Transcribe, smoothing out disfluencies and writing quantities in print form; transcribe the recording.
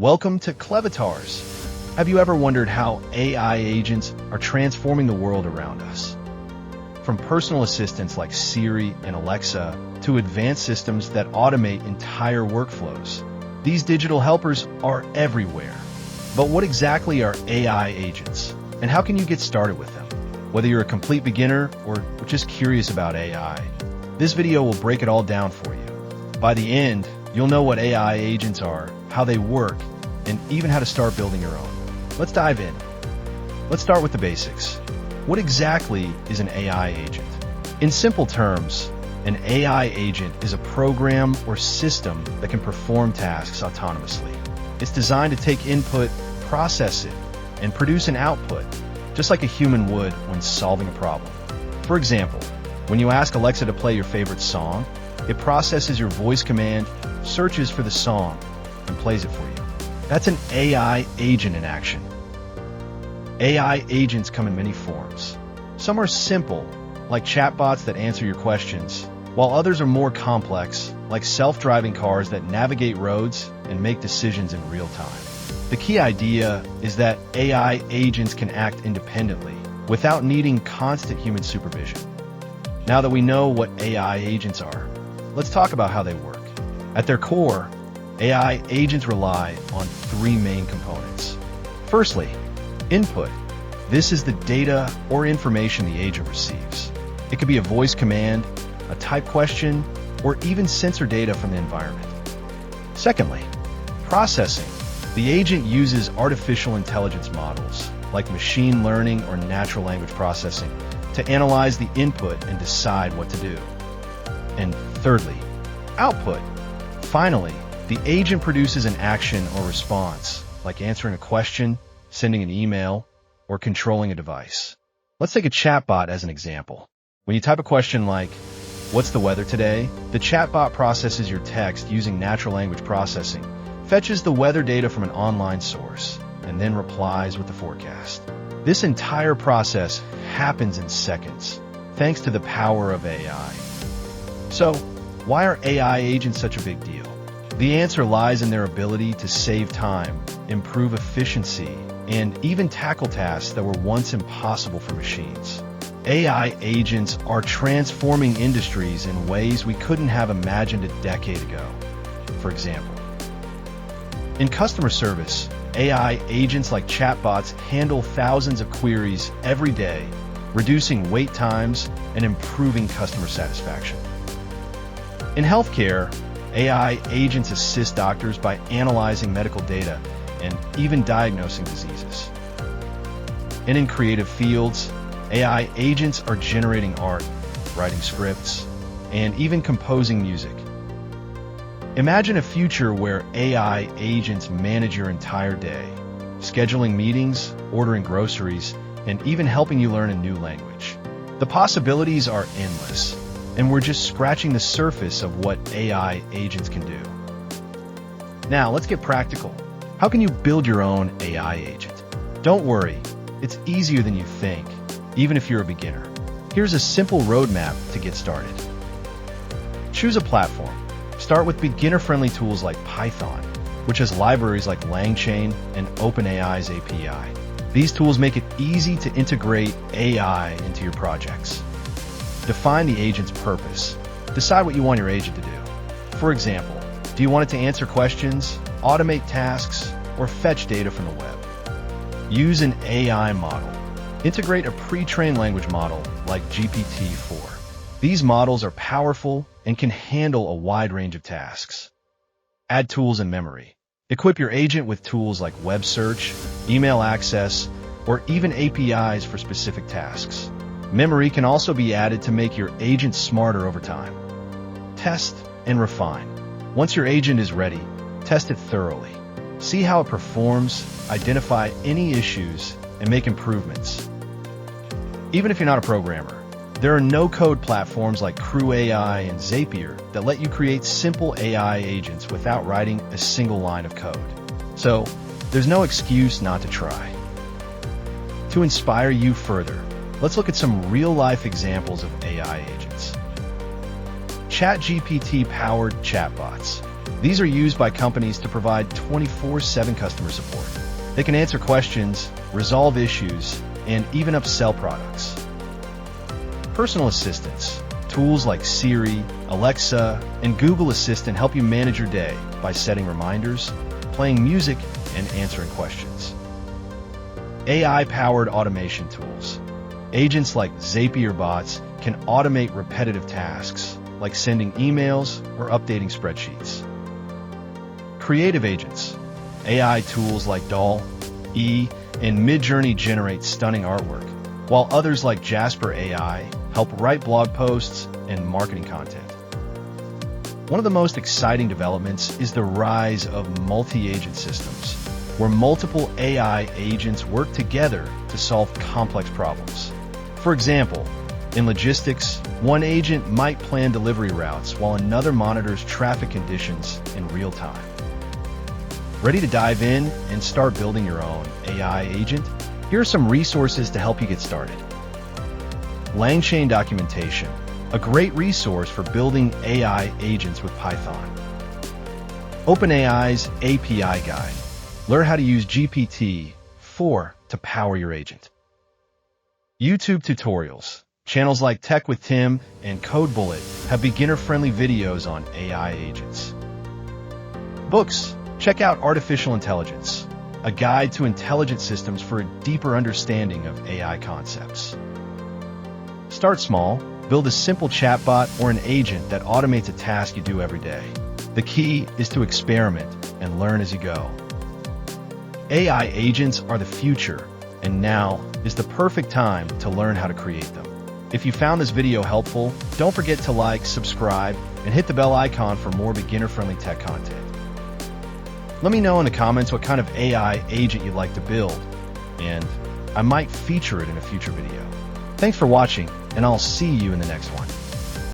Welcome to Clevatars. Have you ever wondered how AI agents are transforming the world around us? From personal assistants like Siri and Alexa to advanced systems that automate entire workflows, these digital helpers are everywhere. But what exactly are AI agents, and how can you get started with them? Whether you're a complete beginner or just curious about AI, this video will break it all down for you. By the end, you'll know what AI agents are, how they work, and even how to start building your own. Let's dive in. Let's start with the basics. What exactly is an AI agent? In simple terms, an AI agent is a program or system that can perform tasks autonomously. It's designed to take input, process it, and produce an output, just like a human would when solving a problem. For example, when you ask Alexa to play your favorite song, it processes your voice command, searches for the song, and plays it for you. That's an AI agent in action. AI agents come in many forms. Some are simple, like chatbots that answer your questions, while others are more complex, like self-driving cars that navigate roads and make decisions in real time. The key idea is that AI agents can act independently, without needing constant human supervision. Now that we know what AI agents are, let's talk about how they work. At their core, AI agents rely on three main components. Firstly, input. This is the data or information the agent receives. It could be a voice command, a type question, or even sensor data from the environment. Secondly, processing. The agent uses artificial intelligence models, like machine learning or natural language processing, to analyze the input and decide what to do. And thirdly, output. Finally, the agent produces an action or response, like answering a question, sending an email, or controlling a device. Let's take a chatbot as an example. When you type a question like, "What's the weather today?" the chatbot processes your text using natural language processing, fetches the weather data from an online source, and then replies with the forecast. This entire process happens in seconds, thanks to the power of AI. So, why are AI agents such a big deal? The answer lies in their ability to save time, improve efficiency, and even tackle tasks that were once impossible for machines. AI agents are transforming industries in ways we couldn't have imagined a decade ago. For example, in customer service, AI agents like chatbots handle thousands of queries every day, reducing wait times and improving customer satisfaction. In healthcare, AI agents assist doctors by analyzing medical data and even diagnosing diseases. And in creative fields, AI agents are generating art, writing scripts, and even composing music. Imagine a future where AI agents manage your entire day, scheduling meetings, ordering groceries, and even helping you learn a new language. The possibilities are endless, and we're just scratching the surface of what AI agents can do. Now, let's get practical. How can you build your own AI agent? Don't worry, it's easier than you think, even if you're a beginner. Here's a simple roadmap to get started. Choose a platform. Start with beginner-friendly tools like Python, which has libraries like LangChain and OpenAI's API. These tools make it easy to integrate AI into your projects. Define the agent's purpose. Decide what you want your agent to do. For example, do you want it to answer questions, automate tasks, or fetch data from the web? Use an AI model. Integrate a pre-trained language model like GPT-4. These models are powerful and can handle a wide range of tasks. Add tools and memory. Equip your agent with tools like web search, email access, or even APIs for specific tasks. Memory can also be added to make your agent smarter over time. Test and refine. Once your agent is ready, test it thoroughly. See how it performs, identify any issues, and make improvements. Even if you're not a programmer, there are no-code platforms like Crew AI and Zapier that let you create simple AI agents without writing a single line of code. So, there's no excuse not to try. To inspire you further, let's look at some real-life examples of AI agents. ChatGPT-powered chatbots. These are used by companies to provide 24/7 customer support. They can answer questions, resolve issues, and even upsell products. Personal assistants. Tools like Siri, Alexa, and Google Assistant help you manage your day by setting reminders, playing music, and answering questions. AI-powered automation tools. Agents like Zapier bots can automate repetitive tasks, like sending emails or updating spreadsheets. Creative agents. AI tools like DALL-E and Midjourney generate stunning artwork, while others like Jasper AI help write blog posts and marketing content. One of the most exciting developments is the rise of multi-agent systems, where multiple AI agents work together to solve complex problems. For example, in logistics, one agent might plan delivery routes while another monitors traffic conditions in real time. Ready to dive in and start building your own AI agent? Here are some resources to help you get started. LangChain Documentation, a great resource for building AI agents with Python. OpenAI's API Guide. Learn how to use GPT-4 to power your agent. YouTube tutorials. Channels like Tech with Tim and Code Bullet have beginner-friendly videos on AI agents. Books. Check out Artificial Intelligence, a guide to intelligent systems for a deeper understanding of AI concepts. Start small. Build a simple chatbot or an agent that automates a task you do every day. The key is to experiment and learn as you go. AI agents are the future, and now is the perfect time to learn how to create them. If you found this video helpful, don't forget to like, subscribe, and hit the bell icon for more beginner-friendly tech content. Let me know in the comments what kind of AI agent you'd like to build, and I might feature it in a future video. Thanks for watching, and I'll see you in the next one.